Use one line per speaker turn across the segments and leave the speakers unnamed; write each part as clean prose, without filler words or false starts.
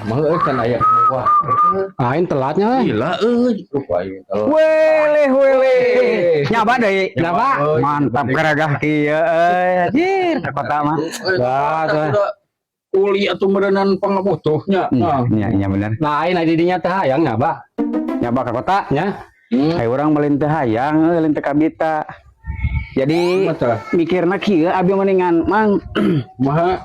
Mah kan aya wah.
Aing telatnya.
Gila rupanya.
Wele. Nyaba deui. Nyaba. Mantap garagah kieu anjir kota mah.
Uli atau merenan pangabotohnya.
Iya bener.
Lain adi dinya teh hayang nyaba.
Nyaba ka kota
Nya.
Kayak orang melinteh hayang, melinteh kabita. Jadi mikirna kieu abi mendingan mang
Maha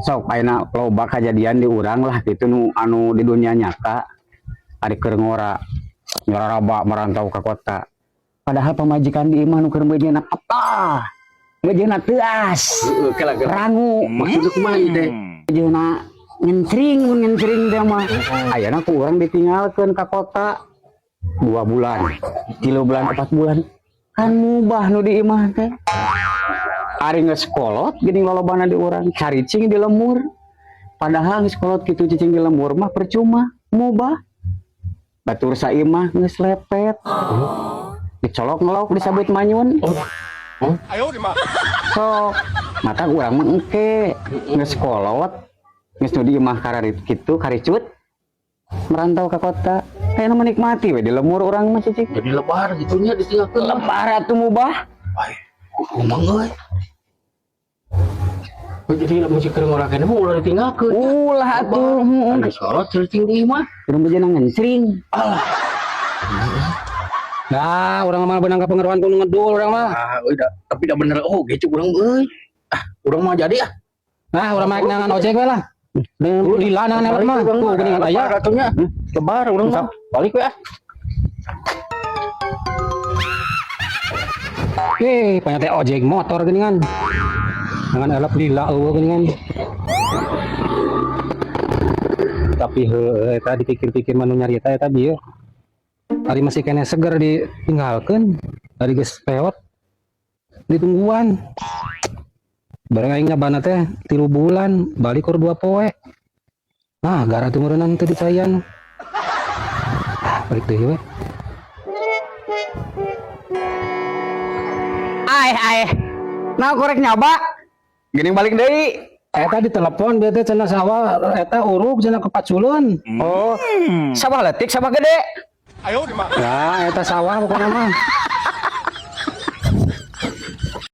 sok ayeuna loba kejadian di urang lah gitu nu anu di dunia nyata ari keur ngora nyararaba merantau ke kota. Padahal pemajikan di imah nu keur beujeunak apa? Beujeunak teuas. Rangu.
maksudnya kumaha teh?
Beujeunak ngencring teh mah. Ayeuna ku urang ditinggalkeun ka kota 2 bulan, 3 bulan, 4 bulan. Kan mubah nu di imah teh. Ari geus kolot geuning lolobana di urang, caricing di lemur. Padahal geus kolot kitu cicing di lemur mah percuma, mubah. Batur saimah geus lepet. Dicolok ngelok disabut manyun.
Ayo di mah.
Sok, mata urang mah engke geus kolot, geus nu di imah kararit kitu karicut. Merantau ke kota, kayaknya menikmati we di lemur orang mah cicing.
Jadi lebar gitunya ditinggalkeun.
Lebar atuh mubah.
Ngomong euy. Jadi musik keur ngora keneh ulah ditinggalkeun.
Ulah atuh.
Ada sorot cicing di imah.
Urang beujeunak ngencring.
Nah, urang mah benang kapengaruhan kudu ngedul urang mah.
Tapi da bener ge urang euy. Urang mah jadi
Nah, urang mah nangan ojek we lah. Lila nangan lewat mah. Tuh geuningan aya.
Ratunya. Lebar urang mah. Balik we
Banyak teh ojek motor geuningan. Nangan elep lila eueuh geuningan. Tapi heueuh eta dipikir-pikir manu nyarita eta bieu. Ari masih kene seger ditinggalkeun, ari geus peot ditungguan. Bareng aing nyabana teh 3 bulan, balik kur 2 poe. Nah, gara teu meureunana teu dicayan. Balik deui we.
Ai. Nah korek nyaba. Geuning balik deui.
Eta ditelepon dia teh cenah sawah eta urug cenah kepaculun.
Oh. Sabah leutik, sabah gede.
Ayo di mah.
Ya, eta sawah pokoknya mah.